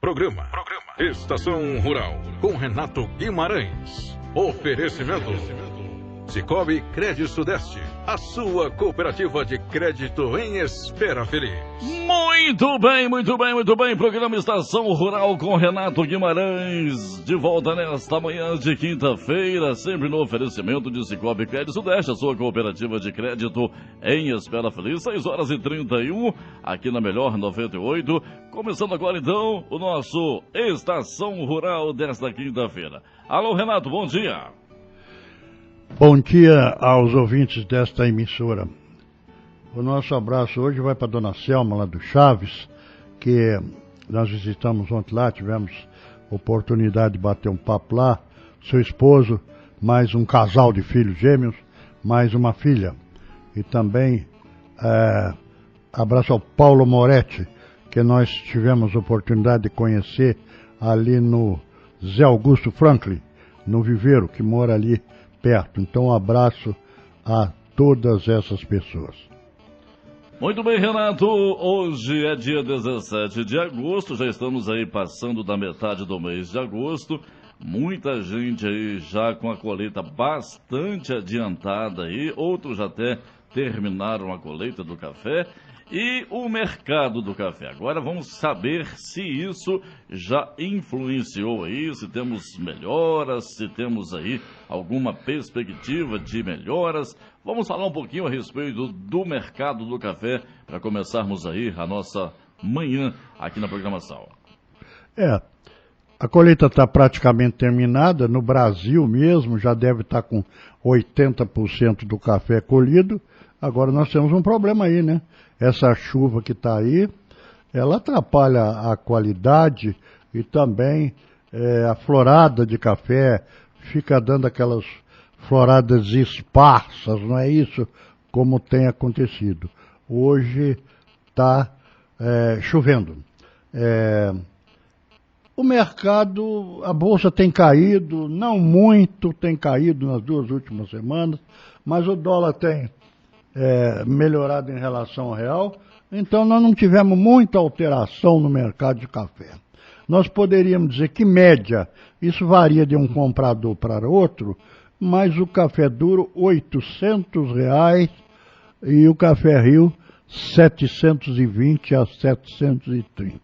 Programa Estação Rural com Renato Guimarães. Oferecimento Sicoob Crédito Sudeste, a sua cooperativa de crédito em Espera Feliz. Muito bem, muito bem, muito bem. Programa Estação Rural com Renato Guimarães. De volta nesta manhã de quinta-feira, sempre no oferecimento de Sicoob Crédito Sudeste, a sua cooperativa de crédito em Espera Feliz. 6h31, aqui na Melhor 98. Começando agora então o nosso Estação Rural desta quinta-feira. Alô, Renato, bom dia. Bom dia aos ouvintes desta emissora. O nosso abraço hoje vai para a dona Selma, lá do Chaves, que nós visitamos ontem lá, tivemos oportunidade de bater um papo lá, seu esposo, mais um casal de filhos gêmeos, mais uma filha. E também abraço ao Paulo Moretti, que nós tivemos oportunidade de conhecer ali no Zé Augusto Franklin, no Viveiro, que mora ali perto. Então, um abraço a todas essas pessoas. Muito bem, Renato. Hoje é dia 17 de agosto, já estamos aí passando da metade do mês de agosto. Muita gente aí já com a colheita bastante adiantada aí, outros já até terminaram a colheita do café. E o mercado do café. Agora vamos saber se isso já influenciou aí, se temos melhoras, se temos aí alguma perspectiva de melhoras. Vamos falar um pouquinho a respeito do mercado do café para começarmos aí a nossa manhã aqui na programação. A colheita está praticamente terminada, no Brasil mesmo já deve estar com 80% do café colhido. Agora nós temos um problema aí, né? Essa chuva que está aí, ela atrapalha a qualidade e também a florada de café, fica dando aquelas floradas esparsas, não é isso como tem acontecido. Hoje está chovendo. O mercado, a bolsa tem caído, não muito, tem caído nas 2 últimas semanas, mas o dólar tem melhorado em relação ao real, então nós não tivemos muita alteração no mercado de café. Nós poderíamos dizer que média, isso varia de um comprador para outro, mas o café duro R$800 e o café Rio 720 a 730.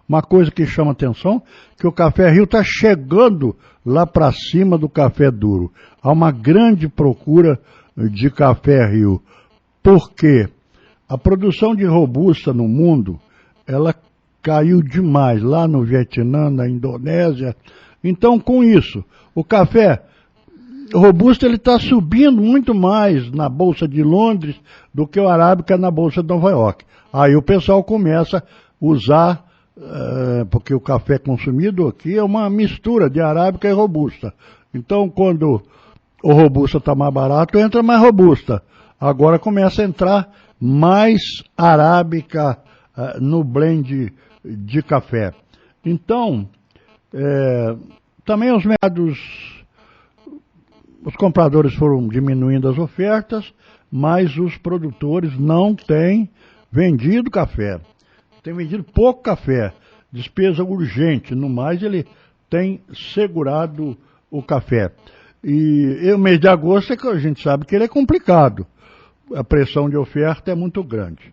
Uma coisa que chama atenção, que o café Rio está chegando lá para cima do café duro. Há uma grande procura de café Rio. Porque a produção de robusta no mundo, ela caiu demais lá no Vietnã, na Indonésia. Então, com isso, o café robusta ele está subindo muito mais na Bolsa de Londres do que o arábica na Bolsa de Nova York. Aí o pessoal começa a usar, porque o café consumido aqui é uma mistura de arábica e robusta. Então, quando o robusta está mais barato, entra mais robusta. Agora começa a entrar mais arábica no blend de café. Então, também os mercados, os compradores foram diminuindo as ofertas, mas os produtores não têm vendido café. Tem vendido pouco café, despesa urgente, no mais ele tem segurado o café. E o mês de agosto é que a gente sabe que ele é complicado. A pressão de oferta é muito grande.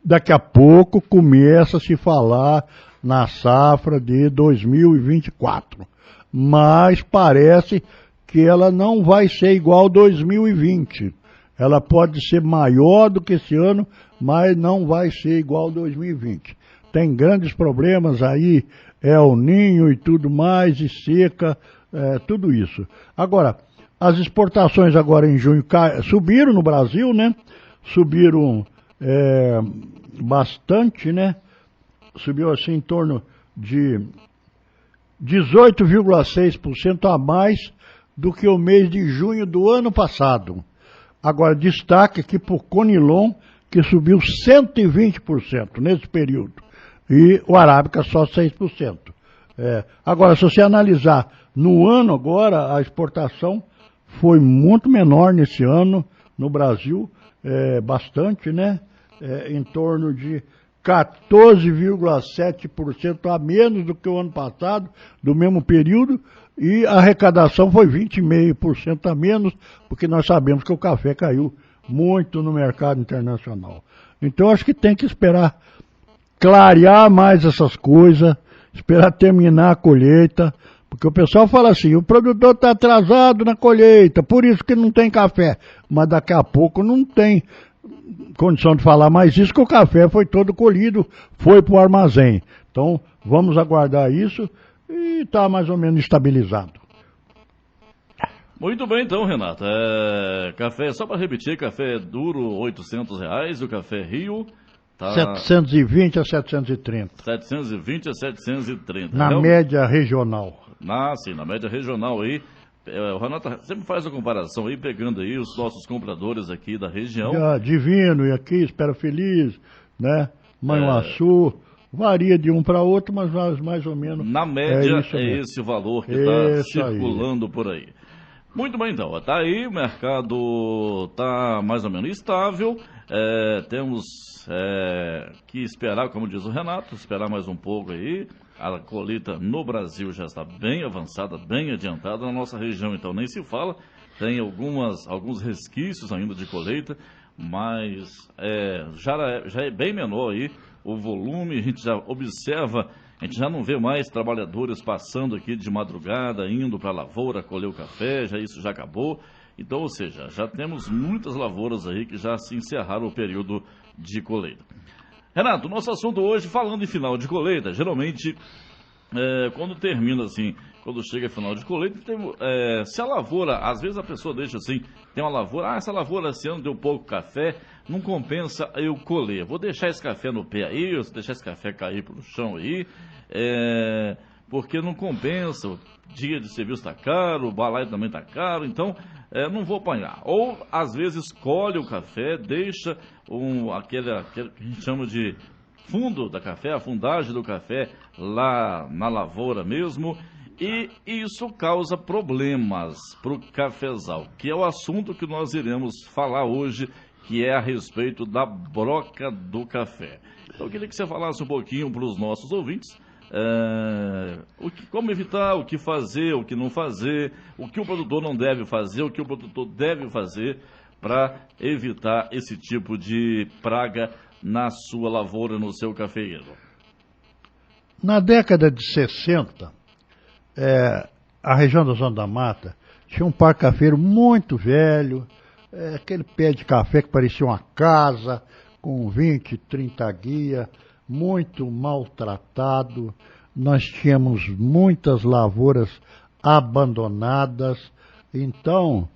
Daqui a pouco começa a se falar na safra de 2024, mas parece que ela não vai ser igual a 2020. Ela pode ser maior do que esse ano, mas não vai ser igual a 2020. Tem grandes problemas aí, El Ninho e tudo mais, e seca, tudo isso. Agora, as exportações agora em junho subiram no Brasil, né? Subiram bastante, né? Subiu assim em torno de 18,6% a mais do que o mês de junho do ano passado. Agora, destaque aqui por Conilon, que subiu 120% nesse período. E o Arábica só 6%. Agora, se você analisar no ano agora, a exportação foi muito menor nesse ano no Brasil, bastante, né? Em torno de 14,7% a menos do que o ano passado, do mesmo período, e a arrecadação foi 20,5% a menos, porque nós sabemos que o café caiu muito no mercado internacional. Então acho que tem que esperar clarear mais essas coisas, esperar terminar a colheita, porque o pessoal fala assim, o produtor está atrasado na colheita, por isso que não tem café, mas daqui a pouco não tem condição de falar mais isso, que o café foi todo colhido, foi para o armazém. Então vamos aguardar isso e está mais ou menos estabilizado. Muito bem, então, Renato. Café, só para repetir, café duro R$800, o café Rio tá 720 a 730. 720 a 730. Na média regional. Sim, na média regional aí. O Renato sempre faz a comparação aí, pegando aí os nossos compradores aqui da região. Divino, e aqui, Espera Feliz, né? Manhuaçu, varia de um para outro, mas mais ou menos. Na média é esse o valor que está circulando por aí. Muito bem, então, tá aí, o mercado tá mais ou menos estável, temos que esperar, como diz o Renato, esperar mais um pouco aí. A colheita no Brasil já está bem avançada, bem adiantada, na nossa região então nem se fala, tem alguns resquícios ainda de colheita, mas já é bem menor aí o volume, a gente já observa. A gente já não vê mais trabalhadores passando aqui de madrugada, indo para a lavoura, colher o café, isso já acabou. Então, ou seja, já temos muitas lavouras aí que já se encerraram o período de colheita. Renato, nosso assunto hoje, falando em final de colheita, geralmente, quando termina assim, quando chega final de colheita, se a lavoura, às vezes a pessoa deixa assim, tem uma lavoura, essa lavoura esse ano deu pouco café, não compensa eu colher, vou deixar esse café no pé aí, vou deixar esse café cair pro chão aí, porque não compensa, o dia de serviço está caro, o balaio também está caro, então não vou apanhar. Ou às vezes colhe o café, deixa aquele que a gente chama de fundo da café, a fundagem do café lá na lavoura mesmo, e isso causa problemas para o cafezal, que é o assunto que nós iremos falar hoje, que é a respeito da broca do café. Então eu queria que você falasse um pouquinho para os nossos ouvintes, como evitar, o que fazer, o que não fazer, o que o produtor não deve fazer, o que o produtor deve fazer para evitar esse tipo de praga na sua lavoura, no seu cafeeiro. Na década de 60, a região da Zona da Mata tinha um parque cafeiro muito velho, aquele pé de café que parecia uma casa, com 20, 30 guias, muito maltratado. Nós tínhamos muitas lavouras abandonadas, então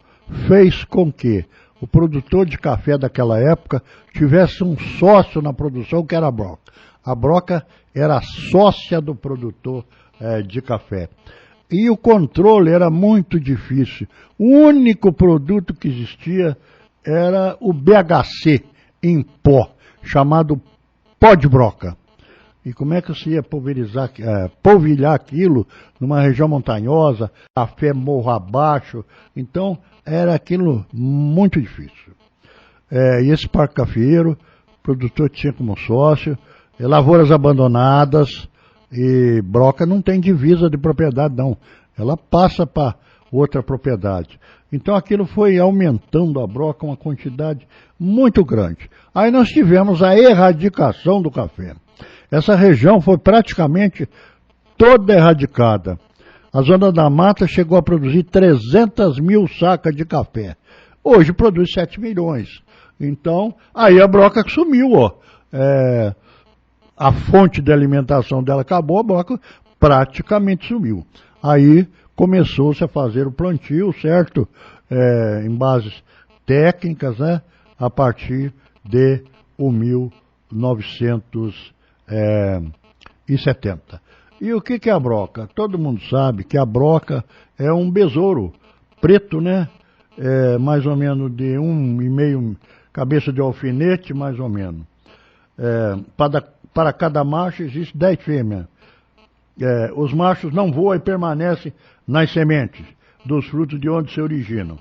fez com que o produtor de café daquela época tivesse um sócio na produção, que era a broca. A broca era sócia do produtor de café. E o controle era muito difícil. O único produto que existia era o BHC em pó, chamado pó de broca. E como é que você ia polvilhar aquilo numa região montanhosa, café morro abaixo? Então, era aquilo muito difícil. E esse parque cafeeiro, o produtor tinha como sócio, lavouras abandonadas, e broca não tem divisa de propriedade, não. Ela passa para outra propriedade. Então aquilo foi aumentando a broca uma quantidade muito grande. Aí nós tivemos a erradicação do café. Essa região foi praticamente toda erradicada. A Zona da Mata chegou a produzir 300 mil sacas de café. Hoje produz 7 milhões. Então, aí a broca sumiu, ó. A fonte de alimentação dela acabou, a broca praticamente sumiu. Aí começou-se a fazer o plantio, certo? Em bases técnicas, né? A partir de 1970. E o que é a broca? Todo mundo sabe que a broca é um besouro preto, né? Mais ou menos de 1,5 cabeça de alfinete, mais ou menos. Para cada macho existe 10 fêmeas. Os machos não voam e permanecem nas sementes dos frutos de onde se originam.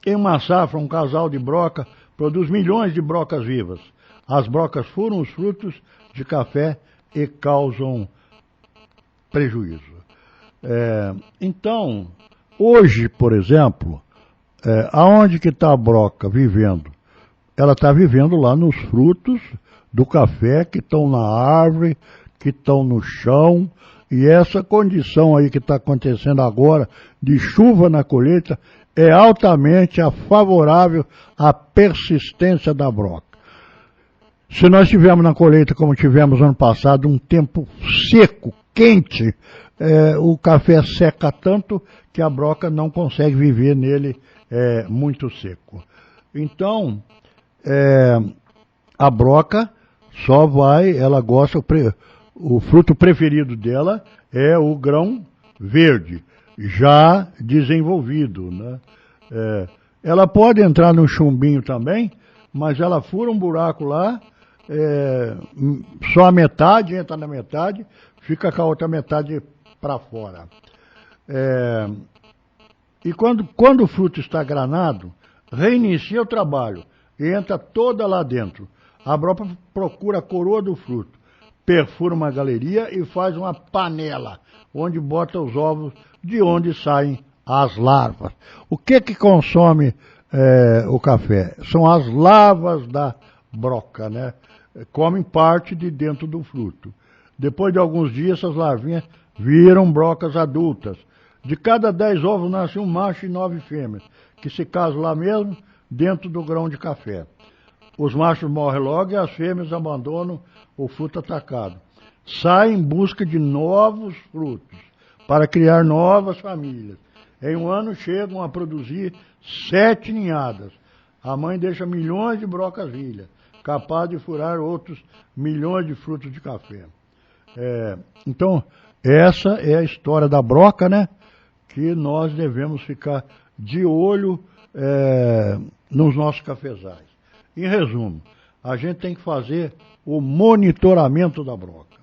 Em uma safra, um casal de broca produz milhões de brocas vivas. As brocas furam os frutos de café e causam prejuízo. Então, hoje, por exemplo, aonde que está a broca vivendo? Ela está vivendo lá nos frutos do café que estão na árvore, que estão no chão, e essa condição aí que está acontecendo agora, de chuva na colheita, é altamente favorável à persistência da broca. Se nós tivermos na colheita, como tivemos ano passado, um tempo seco, quente, o café seca tanto que a broca não consegue viver nele muito seco. Então, a broca só vai, ela gosta, o fruto preferido dela é o grão verde, já desenvolvido, né? Ela pode entrar no chumbinho também, mas ela fura um buraco lá, só a metade, entra na metade, fica com a outra metade para fora. E quando o fruto está granado, reinicia o trabalho e entra toda lá dentro. A broca procura a coroa do fruto, perfura uma galeria e faz uma panela, onde bota os ovos, de onde saem as larvas. O que consome o café? São as larvas da broca, né? Comem parte de dentro do fruto. Depois de alguns dias, essas larvinhas viram brocas adultas. De cada 10 ovos nasce um macho e 9 fêmeas, que se casam lá mesmo, dentro do grão de café. Os machos morrem logo e as fêmeas abandonam o fruto atacado. Saem em busca de novos frutos, para criar novas famílias. Em um ano chegam a produzir 7 ninhadas. A mãe deixa milhões de brocas filhas, capaz de furar outros milhões de frutos de café. Então, essa é a história da broca, né? Que nós devemos ficar de olho nos nossos cafezais. Em resumo, a gente tem que fazer o monitoramento da broca.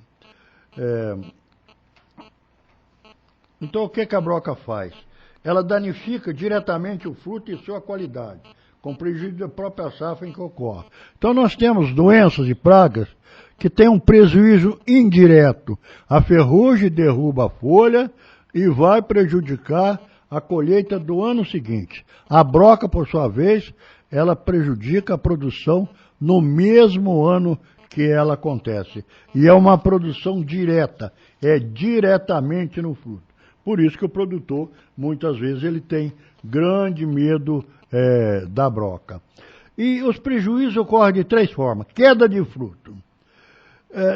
Então, o que a broca faz? Ela danifica diretamente o fruto e sua qualidade, com prejuízo da própria safra em que ocorre. Então, nós temos doenças e pragas que têm um prejuízo indireto. A ferrugem derruba a folha e vai prejudicar a colheita do ano seguinte. A broca, por sua vez, ela prejudica a produção no mesmo ano que ela acontece. E é uma produção direta, é diretamente no fruto. Por isso que o produtor, muitas vezes, ele tem grande medo da broca. E os prejuízos ocorrem de 3 formas. Queda de fruto.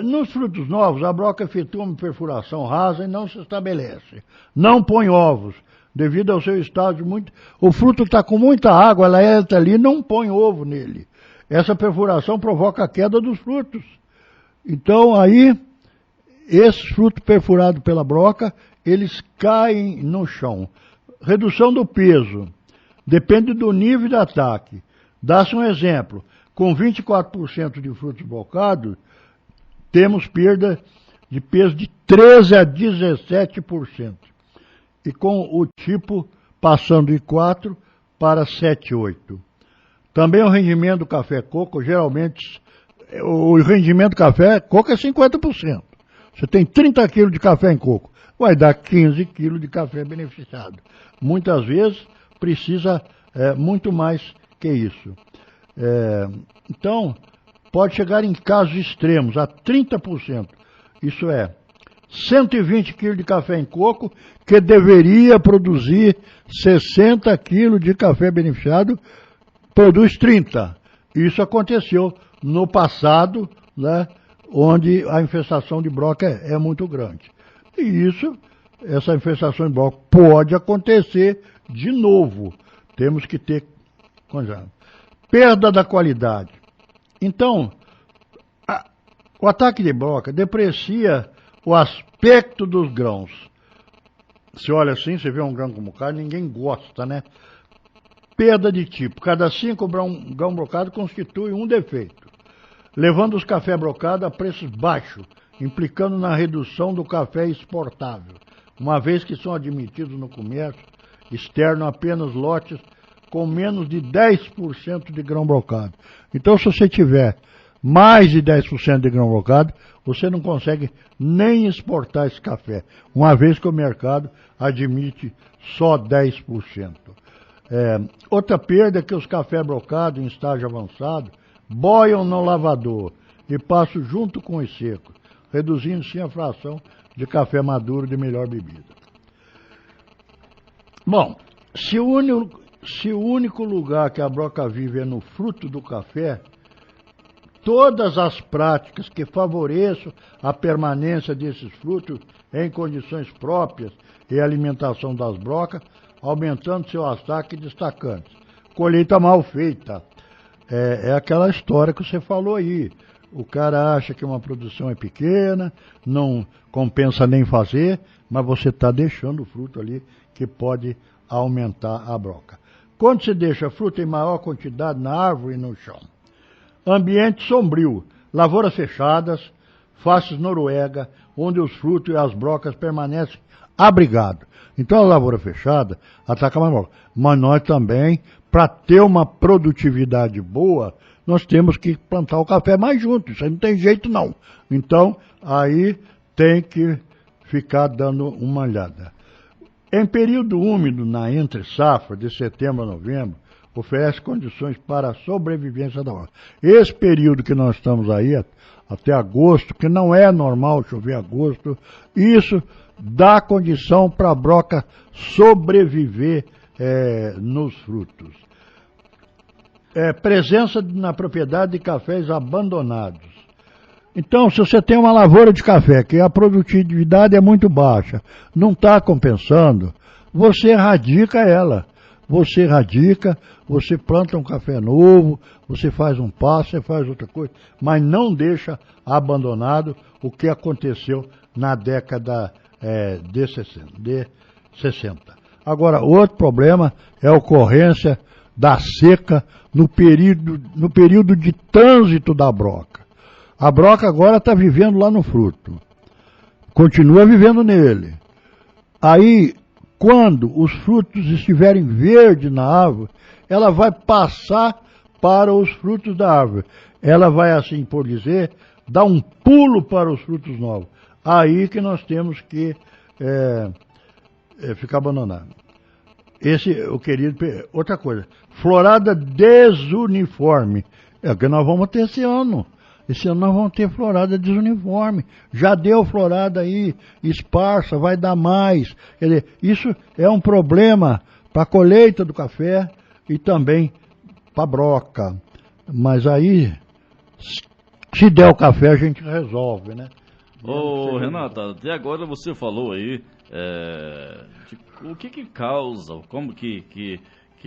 Nos frutos novos, a broca efetua uma perfuração rasa e não se estabelece. Não põe ovos, devido ao seu estágio muito... O fruto está com muita água, ela entra ali e não põe ovo nele. Essa perfuração provoca a queda dos frutos. Então, aí, esses frutos perfurados pela broca, eles caem no chão. Redução do peso. Depende do nível de ataque. Dá-se um exemplo. Com 24% de frutos brocados, temos perda de peso de 13% a 17%. E com o tipo passando de 4% para 7%, 8%. Também o rendimento do café coco, geralmente, o rendimento do café coco é 50%. Você tem 30 quilos de café em coco, vai dar 15 quilos de café beneficiado. Muitas vezes precisa muito mais que isso. Então, pode chegar em casos extremos a 30%. Isso é, 120 quilos de café em coco, que deveria produzir 60 quilos de café beneficiado, produz 30. Isso aconteceu no passado, né, onde a infestação de broca é muito grande. E essa infestação de broca pode acontecer de novo. Temos que ter cuidado. Perda da qualidade. Então, o ataque de broca deprecia o aspecto dos grãos. Você olha assim, você vê um grão como carne, ninguém gosta, né? Perda de tipo. Cada 5 grão brocado constitui um defeito, levando os cafés brocados a preços baixos, implicando na redução do café exportável, uma vez que são admitidos no comércio externo apenas lotes com menos de 10% de grão brocado. Então, se você tiver mais de 10% de grão blocado, você não consegue nem exportar esse café, uma vez que o mercado admite só 10%. Outra perda é que os cafés brocados em estágio avançado boiam no lavador e passam junto com os secos, reduzindo sim a fração de café maduro de melhor bebida. Bom, se o único lugar que a broca vive é no fruto do café, todas as práticas que favoreçam a permanência desses frutos em condições próprias e alimentação das brocas, aumentando seu ataque e destacando-se. Colheita mal feita. É aquela história que você falou aí. O cara acha que uma produção é pequena, não compensa nem fazer, mas você está deixando o fruto ali que pode aumentar a broca. Quando se deixa fruta em maior quantidade na árvore e no chão, ambiente sombrio, lavouras fechadas, faces noruega, onde os frutos e as brocas permanecem abrigados. Então a lavoura fechada ataca mais broca. Mas nós também, para ter uma produtividade boa, nós temos que plantar o café mais junto. Isso aí não tem jeito não. Então aí tem que ficar dando uma olhada. Em período úmido, na entre-safra, de setembro a novembro, oferece condições para a sobrevivência da broca. Esse período que nós estamos aí, até agosto, que não é normal chover em agosto, isso dá condição para a broca sobreviver nos frutos. Presença na propriedade de cafés abandonados. Então, se você tem uma lavoura de café que a produtividade é muito baixa, não está compensando, você erradica ela. Você erradica, você planta um café novo, você faz um passo, você faz outra coisa, mas não deixa abandonado o que aconteceu na década de 60. Agora, outro problema é a ocorrência da seca no período de trânsito da broca. A broca agora está vivendo lá no fruto, continua vivendo nele. Aí, quando os frutos estiverem verdes na árvore, ela vai passar para os frutos da árvore. Ela vai, assim por dizer, dar um pulo para os frutos novos. Aí que nós temos que ficar abandonado. Outra coisa, florada desuniforme. É o que nós vamos ter esse ano. Esse ano nós vamos ter florada desuniforme. Já deu florada aí, esparsa, vai dar mais. Quer dizer, isso é um problema para a colheita do café e também para a broca. Mas aí, se der o café, a gente resolve, né? Ô, Renata, até agora você falou aí o que causa, como que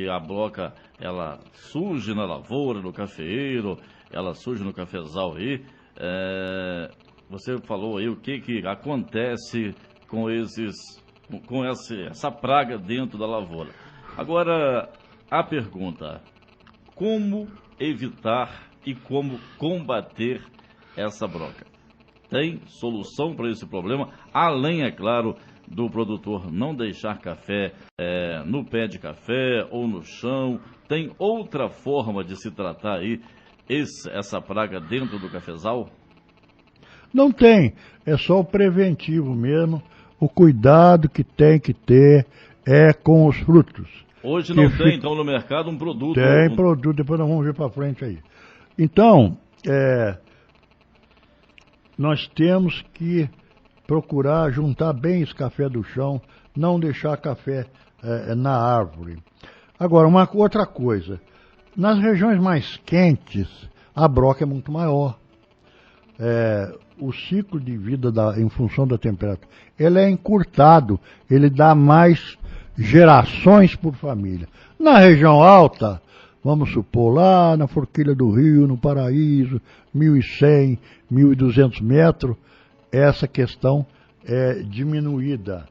a broca ela surge na lavoura, no cafeeiro, ela surge no cafezal aí. Você falou aí o que acontece com essa praga dentro da lavoura. Agora, a pergunta: como evitar e como combater essa broca? Tem solução para esse problema, além, é claro, do produtor não deixar café no pé de café ou no chão? Tem outra forma de se tratar aí essa praga dentro do cafezal? Não tem, é só o preventivo mesmo, o cuidado que tem que ter com os frutos. Hoje não tem, então, no mercado um produto? Tem produto, depois nós vamos ver para frente aí. Então, nós temos que procurar juntar bem esse café do chão, não deixar café na árvore. Agora, uma outra coisa, nas regiões mais quentes, a broca é muito maior. O ciclo de vida em função da temperatura, ele é encurtado, ele dá mais gerações por família. Na região alta, vamos supor, lá na Forquilha do Rio, no Paraíso, 1.100, 1.200 metros, essa questão é diminuída.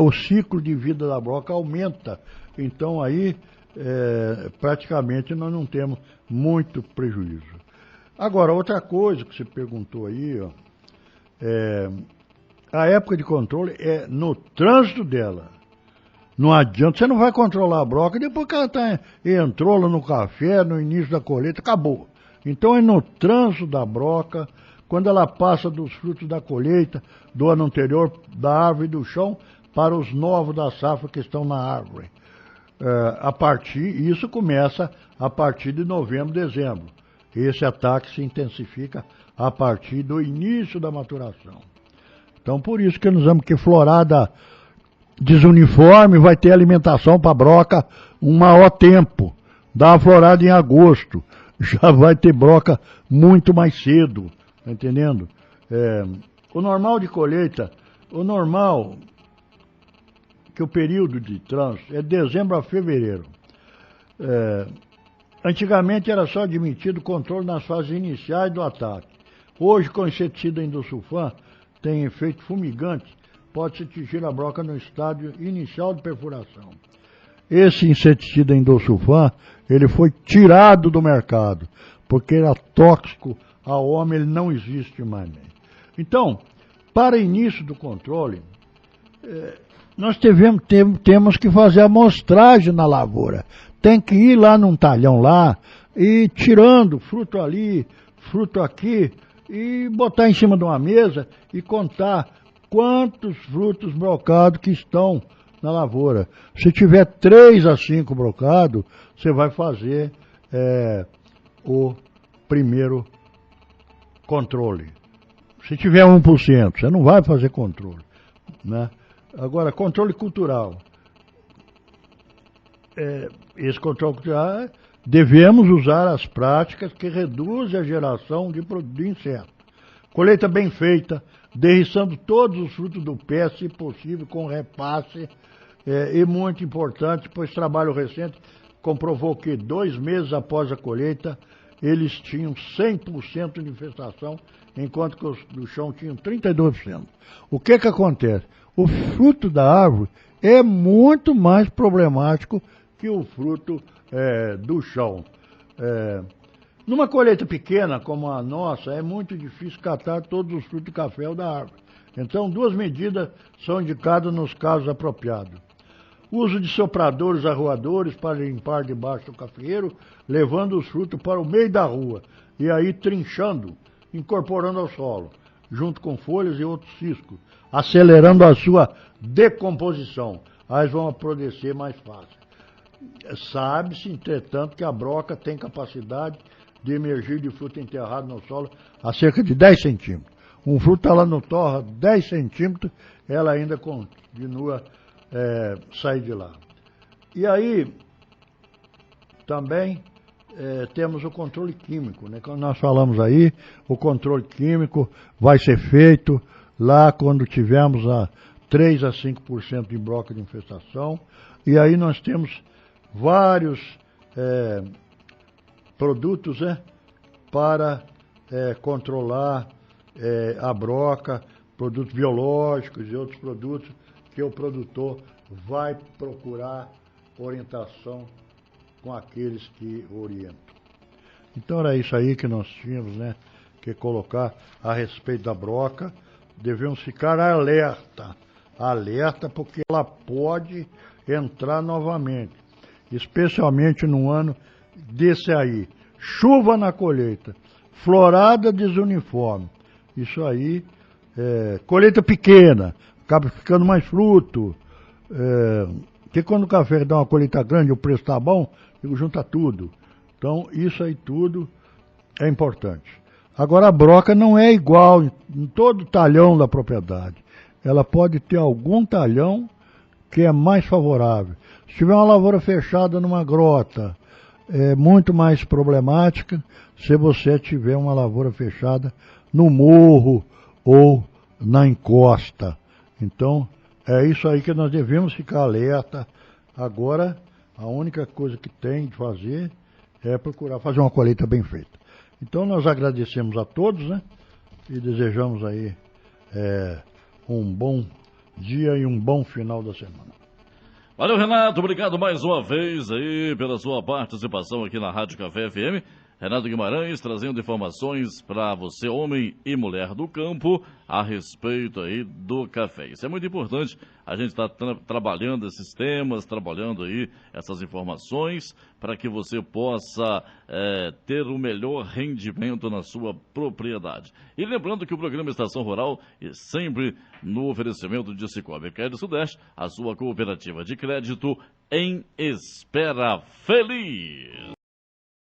O ciclo de vida da broca aumenta, então aí praticamente nós não temos muito prejuízo. Agora, outra coisa que você perguntou aí, a época de controle é no trânsito dela. Não adianta, você não vai controlar a broca, depois que ela entrou lá no café, no início da colheita, acabou. Então é no trânsito da broca, quando ela passa dos frutos da colheita, do ano anterior, da árvore e do chão, para os novos da safra que estão na árvore. Isso começa a partir de novembro, dezembro. Esse ataque se intensifica a partir do início da maturação. Então, por isso que nós vamos que florada desuniforme vai ter alimentação para broca um maior tempo. Dá a florada em agosto, já vai ter broca muito mais cedo, tá entendendo? O normal de colheita, que o período de trânsito é de dezembro a fevereiro. Antigamente era só admitido controle nas fases iniciais do ataque. Hoje, com o inseticida Indulsulfan, tem efeito fumigante, pode-se atingir a broca no estádio inicial de perfuração. Esse inseticida Indulsulfan, ele foi tirado do mercado, porque era tóxico ao homem, ele não existe mais. Então, para início do controle, nós temos que fazer a amostragem na lavoura. Tem que ir lá num talhão lá, e tirando fruto ali, fruto aqui, e botar em cima de uma mesa e contar quantos frutos brocados que estão na lavoura. Se tiver 3 a 5 brocados, você vai fazer o primeiro controle. Se tiver 1%, você não vai fazer controle, né? Agora, controle cultural. Esse controle cultural, devemos usar as práticas que reduzem a geração de inseto. Colheita bem feita, derriçando todos os frutos do pé, se possível, com repasse. E muito importante, pois trabalho recente comprovou que 2 meses após a colheita, eles tinham 100% de infestação, enquanto que os do chão tinham 32%. O que acontece? O fruto da árvore é muito mais problemático que o fruto do chão. Numa colheita pequena como a nossa, é muito difícil catar todos os frutos de café ou da árvore. Então, 2 medidas são indicadas nos casos apropriados. Uso de sopradores arruadores para limpar debaixo do cafeeiro, levando os frutos para o meio da rua e aí trinchando, incorporando ao solo, junto com folhas e outros ciscos, acelerando a sua decomposição. Aí eles vão apodrecer mais fácil. Sabe-se, entretanto, que a broca tem capacidade de emergir de fruto enterrado no solo a cerca de 10 centímetros. Um fruto está lá no torra 10 centímetros, ela ainda continua sair de lá. E aí, também temos o controle químico, né? Quando nós falamos aí, o controle químico vai ser feito lá quando tivermos 3 a 5% de broca de infestação. E aí nós temos vários produtos para controlar a broca, produtos biológicos e outros produtos que o produtor vai procurar orientação com aqueles que orientam. Então era isso aí que nós tínhamos, né, que colocar a respeito da broca. Devemos ficar alerta porque ela pode entrar novamente, especialmente num ano desse aí. Chuva na colheita, florada desuniforme, isso aí, colheita pequena, acaba ficando mais fruto, porque quando o café dá uma colheita grande, o preço está bom, junta tudo. Então, isso aí tudo é importante. Agora, a broca não é igual em todo talhão da propriedade. Ela pode ter algum talhão que é mais favorável. Se tiver uma lavoura fechada numa grota, é muito mais problemática se você tiver uma lavoura fechada no morro ou na encosta. Então, é isso aí que nós devemos ficar alerta. Agora, a única coisa que tem de fazer é procurar fazer uma colheita bem feita. Então, nós agradecemos a todos, né? E desejamos aí um bom dia e um bom final da semana. Valeu, Renato. Obrigado mais uma vez aí pela sua participação aqui na Rádio Café FM. Renato Guimarães trazendo informações para você, homem e mulher do campo, a respeito aí do café. Isso é muito importante, a gente está trabalhando esses temas, trabalhando aí essas informações para que você possa ter o melhor rendimento na sua propriedade. E lembrando que o programa Estação Rural é sempre no oferecimento de Cicobi Crédito Sudeste, a sua cooperativa de crédito em Espera Feliz.